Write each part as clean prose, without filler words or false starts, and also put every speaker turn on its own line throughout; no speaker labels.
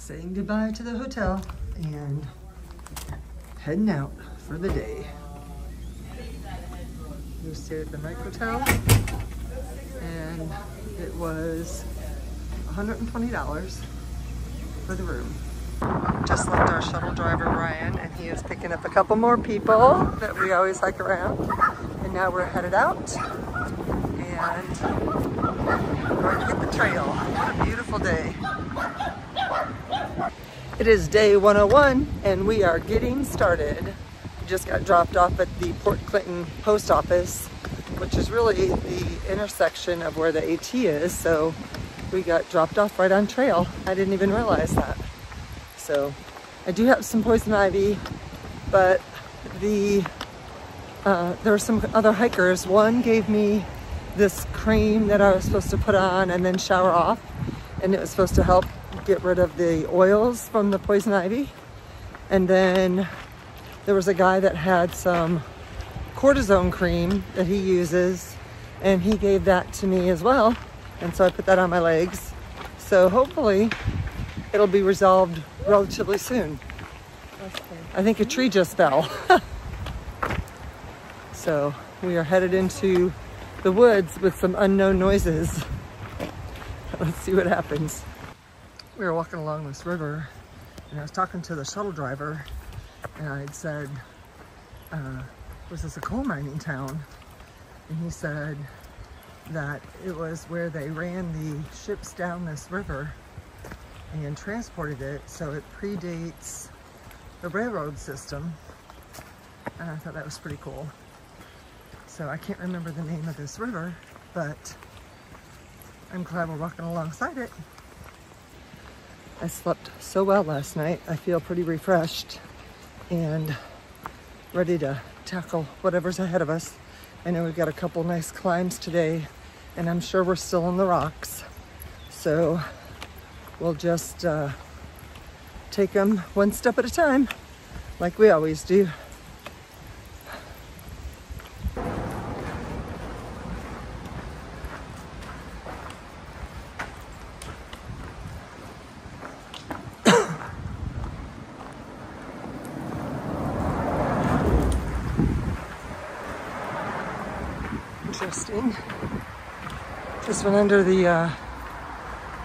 saying goodbye to the hotel and heading out for the day. We stayed at the Mike Hotel and it was $120 for the room. Just left our shuttle driver Ryan and he is picking up a couple more people that we always hike around. And now we're headed out and we're going to hit the trail. What a beautiful day. It is day 101 and we are getting started. We just got dropped off at the Port Clinton post office, which is really the intersection of where the AT is. So we got dropped off right on trail. I didn't even realize that. So I do have some poison ivy, but there were some other hikers. One gave me this cream that I was supposed to put on and then shower off, and it was supposed to help get rid of the oils from the poison ivy. And then there was a guy that had some cortisone cream that he uses, and he gave that to me as well. And so I put that on my legs. So hopefully it'll be resolved relatively soon. I think a tree just fell. So we are headed into the woods with some unknown noises. Let's see what happens. We were walking along this river and I was talking to the shuttle driver and I had said, was this a coal mining town? And he said that it was where they ran the ships down this river and transported it, so it predates the railroad system. And I thought that was pretty cool. So I can't remember the name of this river, but I'm glad we're walking alongside it. I slept so well last night. I feel pretty refreshed and ready to tackle whatever's ahead of us. I know we've got a couple nice climbs today, and I'm sure we're still on the rocks. So we'll just take them one step at a time, like we always do. Interesting. Just went under the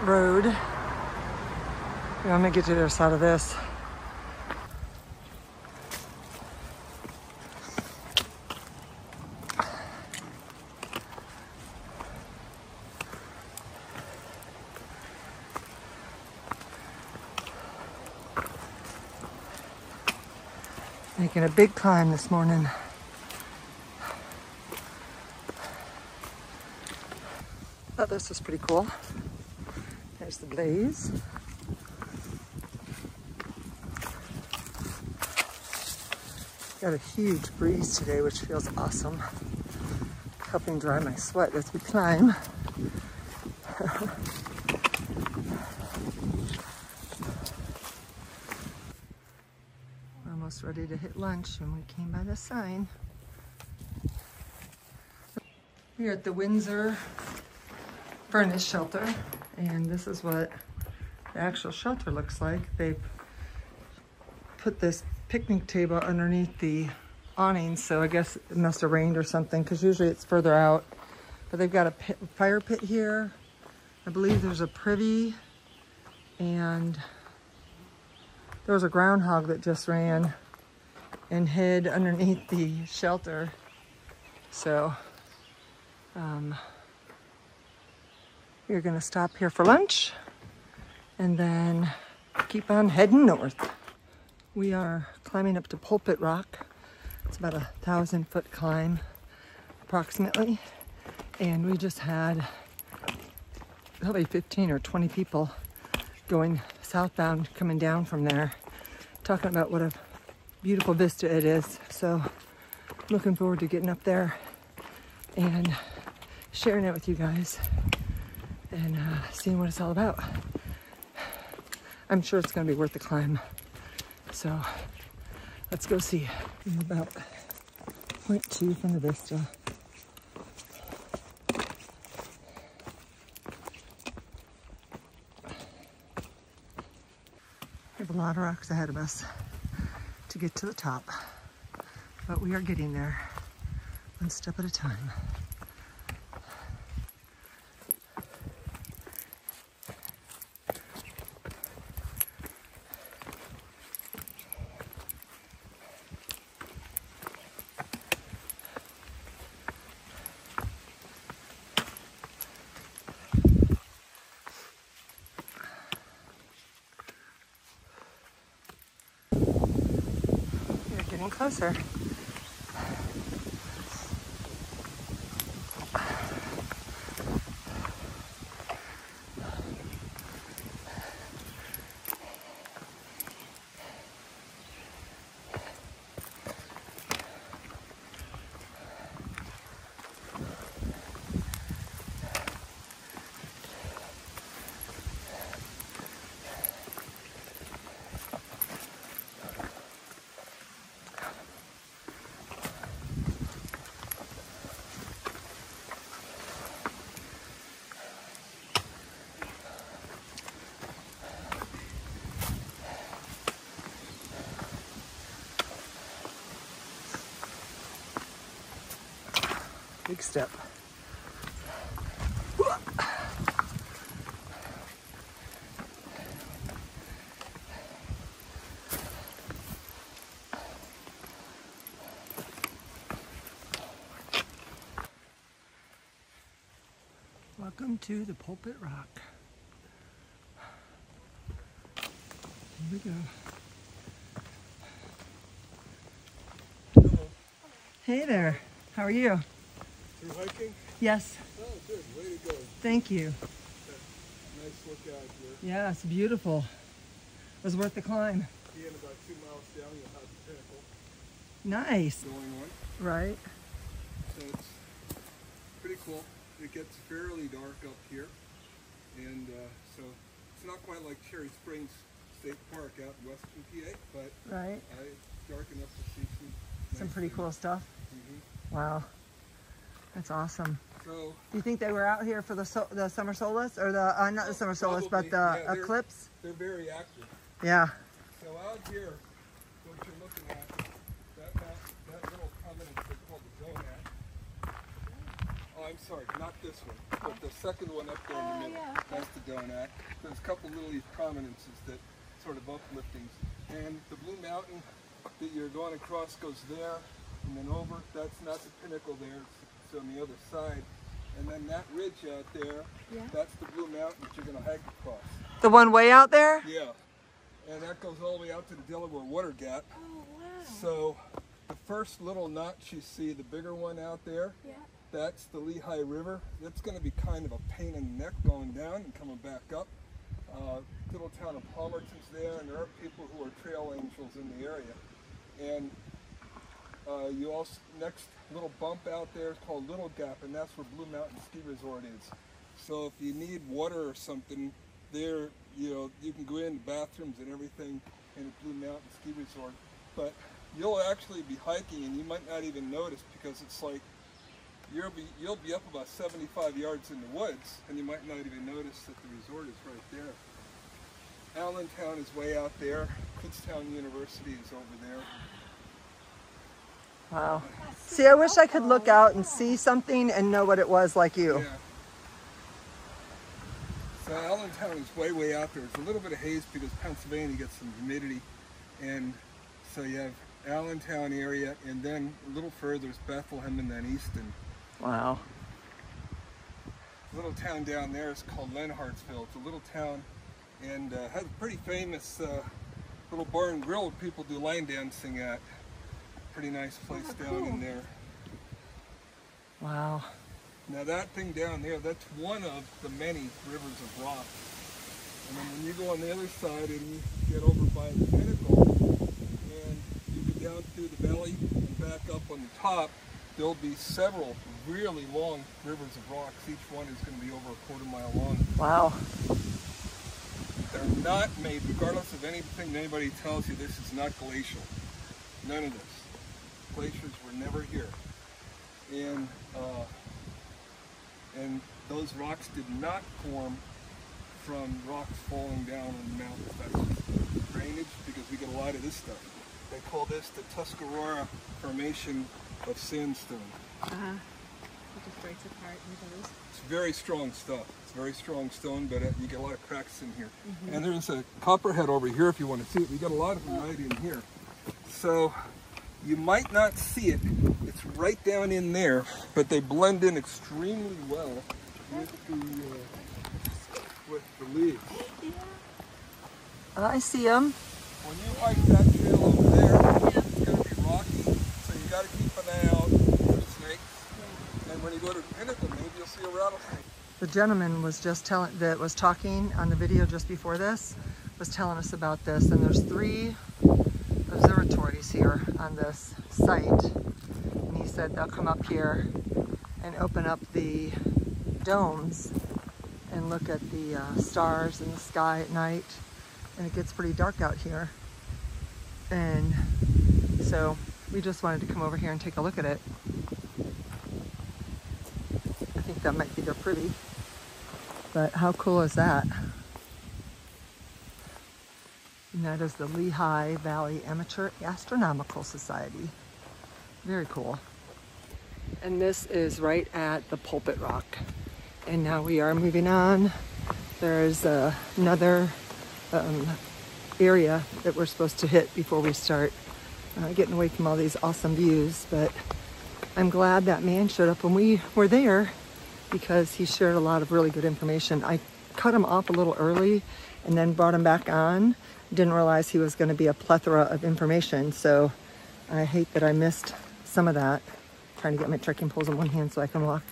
road. I'm gonna get to the other side of this. Making a big climb this morning. Oh, this is pretty cool. There's the blaze. Got a huge breeze today, which feels awesome. Helping dry my sweat as we climb. We're almost ready to hit lunch and we came by the sign. We're at the Windsor Furnace Shelter, and this is what the actual shelter looks like. They've put this picnic table underneath the awning, so I guess it must have rained or something, because usually it's further out. But they've got a fire pit here. I believe there's a privy, and there was a groundhog that just ran and hid underneath the shelter. So we're gonna stop here for lunch and then keep on heading north. We are climbing up to Pulpit Rock. It's about 1,000-foot climb, approximately. And we just had probably 15 or 20 people going southbound, coming down from there, talking about what a beautiful vista it is. So looking forward to getting up there and sharing it with you guys and seeing what it's all about. I'm sure it's gonna be worth the climb. So let's go see. We're about 0.2 from the vista. We have a lot of rocks ahead of us to get to the top, but we are getting there one step at a time. Getting closer. Big step. Welcome to the Pulpit Rock. Here we go.
Hello.
Hey there. How are you?
You're hiking?
Yes.
Oh, good. Way to go.
Thank you.
Nice look out here.
Yeah, it's beautiful. It was worth the climb.
Being about 2 miles down, you'll have the pinnacle
Nice.
going on.
Right.
So it's pretty cool. It gets fairly dark up here. And so it's not quite like Cherry Springs State Park out in western PA, but
Right.
it's dark enough to see
Some
nice
pretty
things.
cool stuff.
Mm-hmm.
Wow. That's awesome.
So
Do you think they were out here for the summer solace, or the not the summer solace, but
probably.
the
Yeah,
eclipse?
they're very active.
Yeah.
So out here, what you're looking at, that little prominence they call the donut. Oh, I'm sorry, not this one, but the second one up there in the middle.
yeah.
That's the donut. There's a couple little leaf prominences that sort of upliftings. And the Blue Mountain that you're going across goes there and then over. That's not the pinnacle there, it's on the other side. And then that ridge out there,
Yeah.
that's the Blue Mountain that you're going to hike across.
The one way out there?
Yeah. And that goes all the way out to the Delaware Water Gap.
Oh, wow.
So the first little notch you see, the bigger one out there,
Yeah.
that's the Lehigh River. That's going to be kind of a pain in the neck going down and coming back up. Little town of Palmerton's there, and there are people who are trail angels in the area. And you also, next little bump out there is called Little Gap, and that's where Blue Mountain Ski Resort is. So if you need water or something, there, you can go in the bathrooms and everything in the Blue Mountain Ski Resort. But you'll actually be hiking, and you might not even notice, because it's like you'll be up about 75 yards in the woods, and you might not even notice that the resort is right there. Allentown is way out there. Kutztown University is over there.
Wow. See, I wish I could look out and see something and know what it was like you.
Yeah. So Allentown is way, way out there. It's a little bit of haze because Pennsylvania gets some humidity. And so you have Allentown area, and then a little further is Bethlehem and then Easton.
Wow.
The little town down there is called Lenhartsville. It's a little town and has a pretty famous little bar and grill where people do line dancing at. Pretty nice place down in there.
Wow.
Now that thing down there, that's one of the many rivers of rock. And then when you go on the other side and you get over by the pinnacle and you go down through the valley and back up on the top, there'll be several really long rivers of rocks. Each one is going to be over a quarter-mile long.
Wow.
They're not made, regardless of anything anybody tells you, this is not glacial. None of this. Glaciers were never here. And those rocks did not form from rocks falling down on the mountains. That's just rain of this stuff. They call this the Tuscarora Formation of sandstone.
It just breaks apart into those.
It's very strong stuff. It's very strong stone, but you get a lot of cracks in here. And there's a copperhead over here if you want to see it. We got a lot of them right in here. So you might not see it. It's right down in there, but they blend in extremely well with the leaves.
I see them.
When you hike that trail over there, it's going to be rocky, so you got to keep an eye out for snakes. And when you go to the pinnacle, maybe you'll see a rattlesnake.
The gentleman was just talking on the video just before this, was telling us about this, and there's 3 observatories here on this site. And he said they'll come up here and open up the domes and look at the stars in the sky at night. And it gets pretty dark out here. And so we just wanted to come over here and take a look at it. I think that might be their privy. But how cool is that? And that is the Lehigh Valley Amateur Astronomical Society. Very cool. And this is right at the Pulpit Rock. And now we are moving on. There's another area that we're supposed to hit before we start getting away from all these awesome views. But I'm glad that man showed up when we were there, because he shared a lot of really good information. I cut him off a little early and then brought him back on. Didn't realize he was going to be a plethora of information, so I hate that I missed some of that. Trying to get my trekking poles in one hand so I can walk.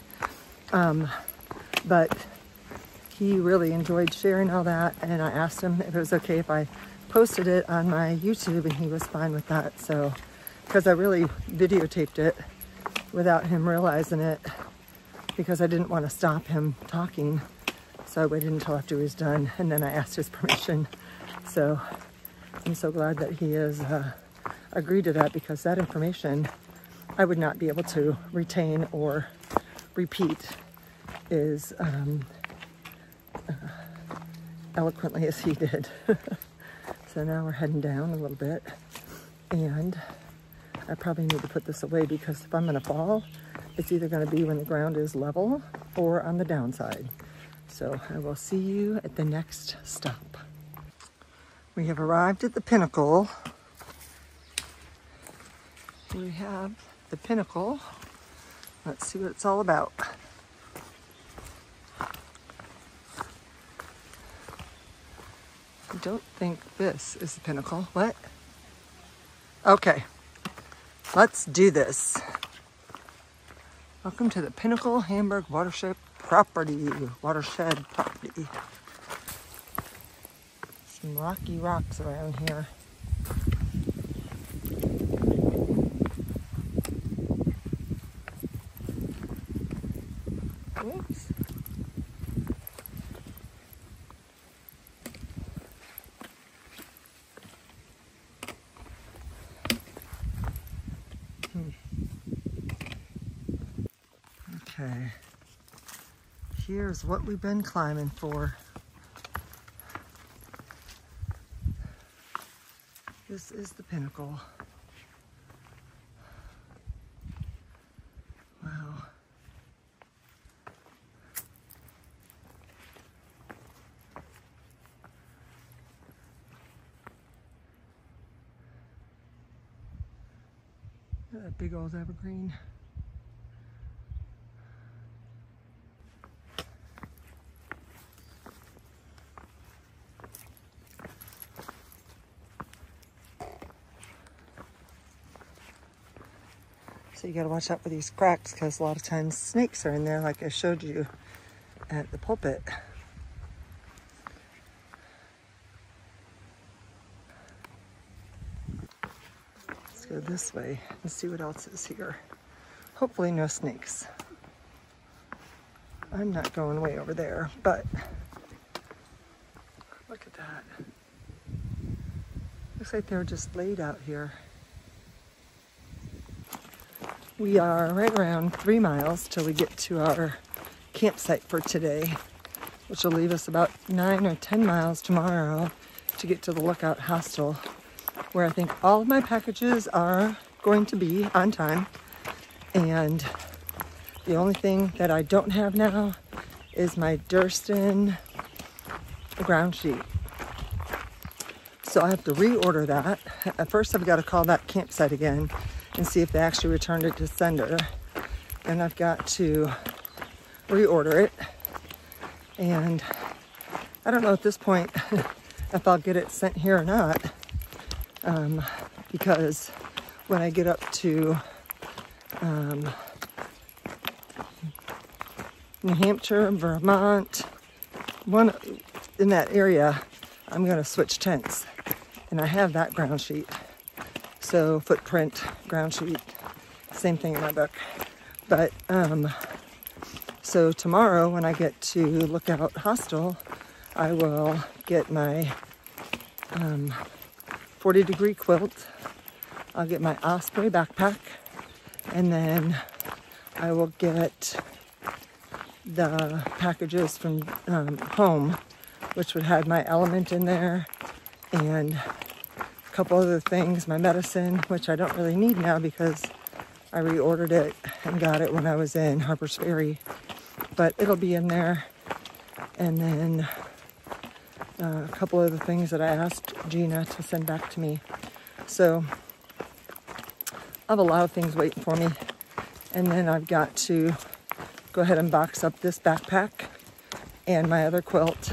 But he really enjoyed sharing all that, and I asked him if it was okay if I posted it on my YouTube, and he was fine with that. So, because I really videotaped it without him realizing it, because I didn't want to stop him talking. So I waited until after he was done, and then I asked his permission. So I'm so glad that he has agreed to that, because that information I would not be able to retain or repeat as eloquently as he did. So now we're heading down a little bit, and I probably need to put this away, because if I'm going to fall, it's either going to be when the ground is level or on the downside. So I will see you at the next stop. We have arrived at the pinnacle. We have the pinnacle. Let's see what it's all about. I don't think this is the pinnacle. What? Okay, let's do this. Welcome to the Pinnacle Hamburg Watershed Property. Some rocky rocks around here. Oops. Okay, here's what we've been climbing for. This is the pinnacle. Wow. Look at that big old evergreen. So you gotta watch out for these cracks, because a lot of times snakes are in there, like I showed you at the pulpit. Let's go this way and see what else is here. Hopefully no snakes. I'm not going way over there, but look at that. Looks like they're just laid out here. We are right around 3 miles till we get to our campsite for today, which will leave us about 9 or 10 miles tomorrow to get to the Lookout Hostel. where I think all of my packages are going to be on time. And the only thing that I don't have now is my Durston ground sheet. So I have to reorder that. At first I've got to call that campsite again and see if they actually returned it to sender. And I've got to reorder it. And I don't know at this point if I'll get it sent here or not. Because when I get up to New Hampshire, Vermont, one in that area, I'm going to switch tents. And I have that ground sheet. So footprint, ground sheet, same thing in my book. But so tomorrow when I get to Lookout Hostel, I will get my 40-degree quilt. I'll get my Osprey backpack, and then I will get the packages from home, which would have my element in there and a couple other things, my medicine, which I don't really need now because I reordered it and got it when I was in Harper's Ferry, but it'll be in there. And then a couple other things that I asked Gina to send back to me. So I have a lot of things waiting for me. And then I've got to go ahead and box up this backpack and my other quilt.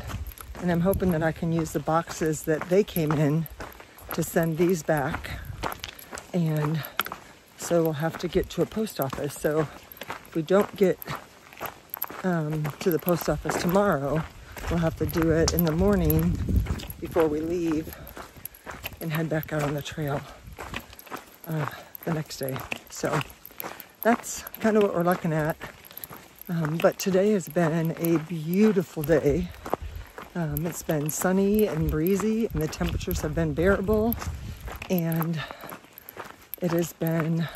And I'm hoping that I can use the boxes that they came in to send these back. And so we'll have to get to a post office. So if we don't get to the post office tomorrow, we'll have to do it in the morning before we leave and head back out on the trail the next day. So that's kind of what we're looking at. But today has been a beautiful day. It's been sunny and breezy, and the temperatures have been bearable. And it has been,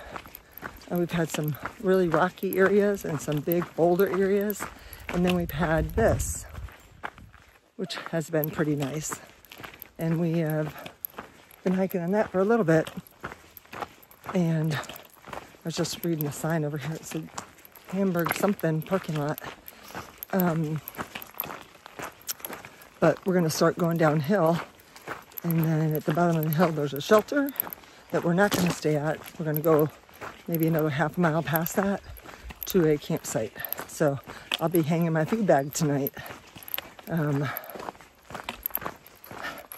we've had some really rocky areas and some big boulder areas. And then we've had this, which has been pretty nice. And we have been hiking on that for a little bit. And I was just reading a sign over here. It said Hamburg something parking lot. But we're going to start going downhill. And then at the bottom of the hill, there's a shelter that we're not going to stay at. We're going to go maybe another half a mile past that to a campsite. So I'll be hanging my food bag tonight.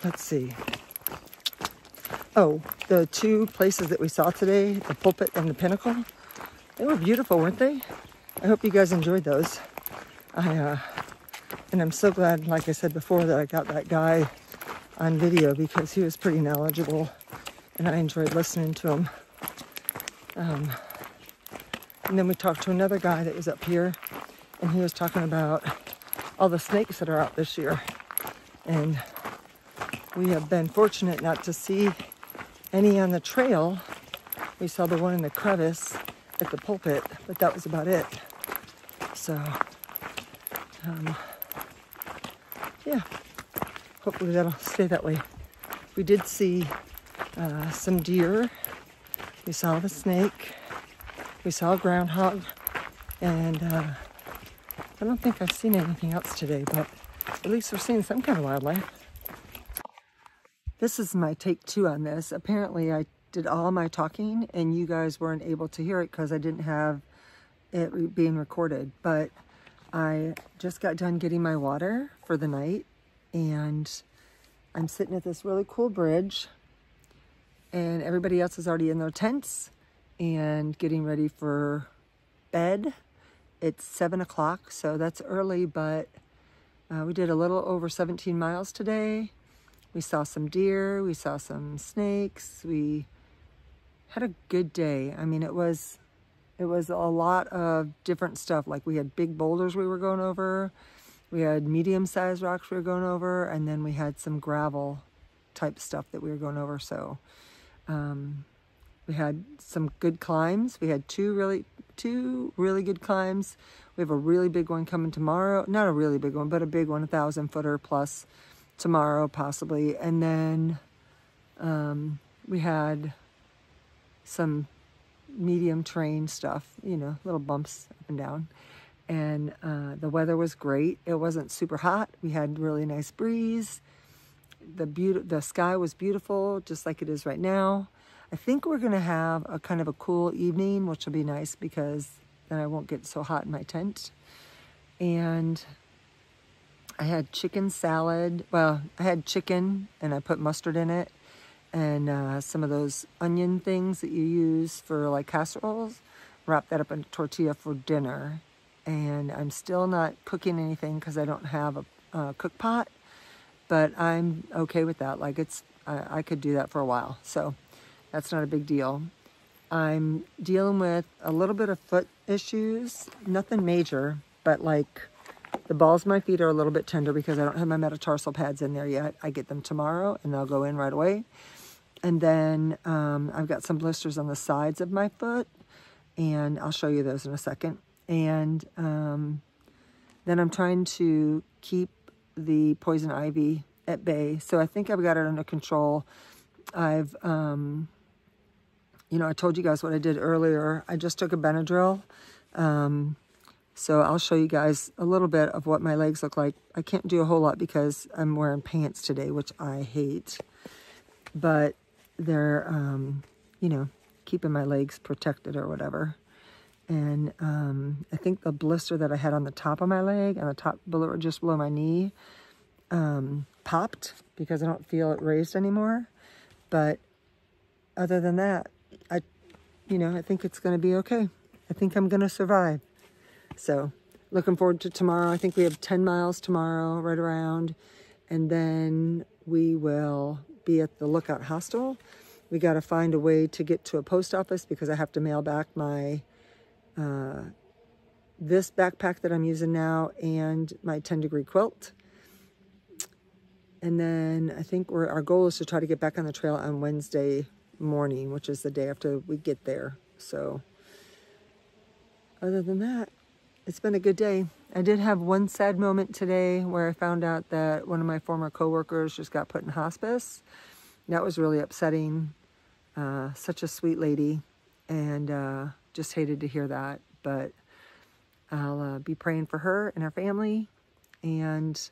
Let's see. Oh, the two places that we saw today, the Pulpit and the Pinnacle, they were beautiful, weren't they? I hope you guys enjoyed those. And I'm so glad, like I said before, that I got that guy on video because he was pretty knowledgeable and I enjoyed listening to him. And then we talked to another guy that was up here and he was talking about all the snakes that are out this year. And we have been fortunate not to see any on the trail. We saw the one in the crevice at the Pulpit, but that was about it. So, yeah, hopefully that'll stay that way. We did see some deer. We saw the snake. We saw a groundhog. And I don't think I've seen anything else today, but at least we're seeing some kind of wildlife. This is my take 2 on this. Apparently I did all my talking and you guys weren't able to hear it because I didn't have it being recorded. But I just got done getting my water for the night and I'm sitting at this really cool bridge and everybody else is already in their tents and getting ready for bed. It's 7 o'clock, so that's early, but we did a little over 17 miles today. We saw some deer, we saw some snakes, we had a good day. I mean, it was a lot of different stuff. Like we had big boulders we were going over, we had medium-sized rocks we were going over, and then we had some gravel type stuff that we were going over. So we had some good climbs. We had two really good climbs. We have a really big one coming tomorrow. Not a really big one, but a big one, 1,000-footer plus tomorrow possibly. And then we had some medium terrain stuff, you know, little bumps up and down. And the weather was great. It wasn't super hot. We had really nice breeze. The sky was beautiful, just like it is right now. I think we're gonna have a kind of a cool evening, which will be nice because then I won't get so hot in my tent. And I had chicken salad. Well, I had chicken and I put mustard in it, and some of those onion things that you use for like casseroles. Wrap that up in a tortilla for dinner. And I'm still not cooking anything because I don't have a cook pot, but I'm okay with that. Like I could do that for a while, so that's not a big deal. I'm dealing with a little bit of foot issues, nothing major, but like the balls of my feet are a little bit tender because I don't have my metatarsal pads in there yet. I get them tomorrow and they'll go in right away. And then I've got some blisters on the sides of my foot, and I'll show you those in a second. And then I'm trying to keep the poison ivy at bay. So I think I've got it under control. I've, you know, I told you guys what I did earlier. I just took a Benadryl. So I'll show you guys a little bit of what my legs look like. I can't do a whole lot because I'm wearing pants today, which I hate. But they're, you know, keeping my legs protected or whatever. And I think the blister that I had on the top of my leg and the top below, just below my knee, popped because I don't feel it raised anymore. But other than that, you know, I think it's going to be okay. I think I'm going to survive. So looking forward to tomorrow. I think we have 10 miles tomorrow, right around. And then we will be at the Lookout Hostel. We got to find a way to get to a post office because I have to mail back my this backpack that I'm using now and my 10-degree quilt. And then I think our goal is to try to get back on the trail on Wednesday morning, which is the day after we get there. So other than that, it's been a good day. I did have one sad moment today where I found out that one of my former coworkers just got put in hospice. That was really upsetting. Such a sweet lady, and just hated to hear that. But I'll be praying for her and her family, and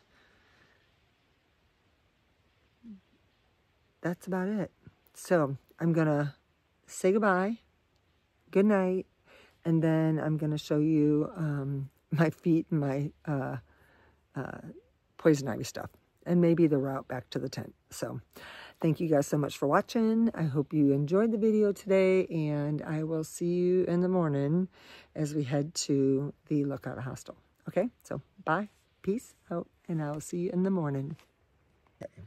that's about it. So I'm gonna say goodbye, good night, and then I'm gonna show you my feet and my poison ivy stuff, and maybe the route back to the tent. So thank you guys so much for watching. I hope you enjoyed the video today, and I will see you in the morning as we head to the Lookout Hostel. Okay, so bye, peace out, and I will see you in the morning. Okay.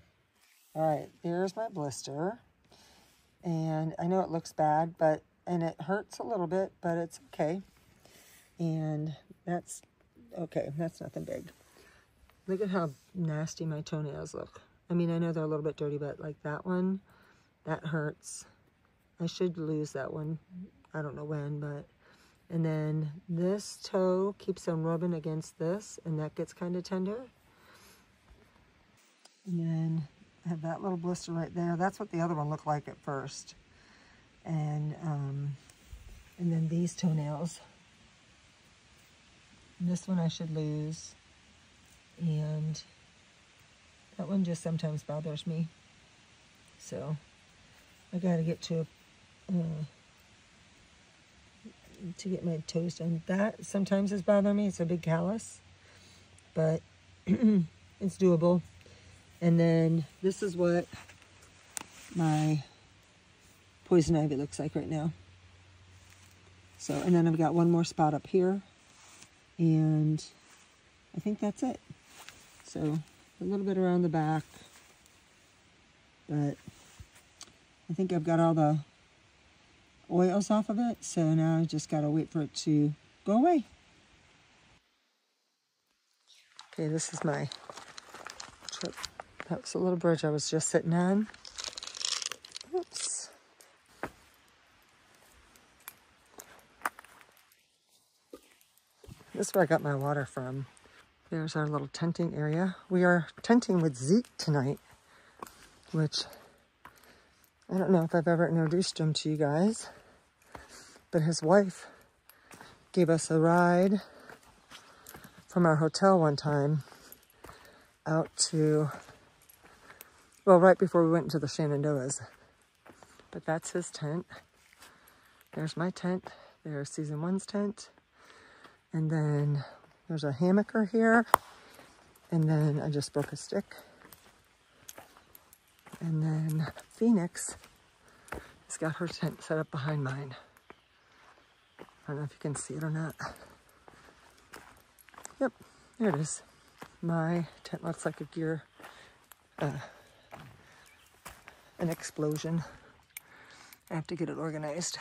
All right, there's my blister, and I know it looks bad, and it hurts a little bit, but it's okay. And that's okay, that's nothing big. Look at how nasty my toenails look. I mean, I know they're a little bit dirty, but like that one, that hurts. I should lose that one. I don't know when, but... And then this toe keeps on rubbing against this, and that gets kind of tender. And then I have that little blister right there. That's what the other one looked like at first. And then these toenails. And this one I should lose. And that one just sometimes bothers me. So I gotta get to get my toes done. That sometimes is bothering me. It's a big callus, but it's doable. And then this is what my poison ivy looks like right now. So, and then I've got one more spot up here, and I think that's it. So a little bit around the back, but I think I've got all the oils off of it, so now I just gotta wait for it to go away. Okay, this is my trip. That was a little bridge I was just sitting on. Oops. This is where I got my water from. There's our little tenting area. We are tenting with Zeke tonight, which I don't know if I've ever introduced him to you guys, but his wife gave us a ride from our hotel one time out to, well, right before we went into the Shenandoahs. But that's his tent. There's my tent. There's season 1's tent. And then there's a hammocker here. And then I just broke a stick. And then Phoenix has got her tent set up behind mine. I don't know if you can see it or not. Yep, there it is. My tent looks like a gear, an explosion. I have to get it organized.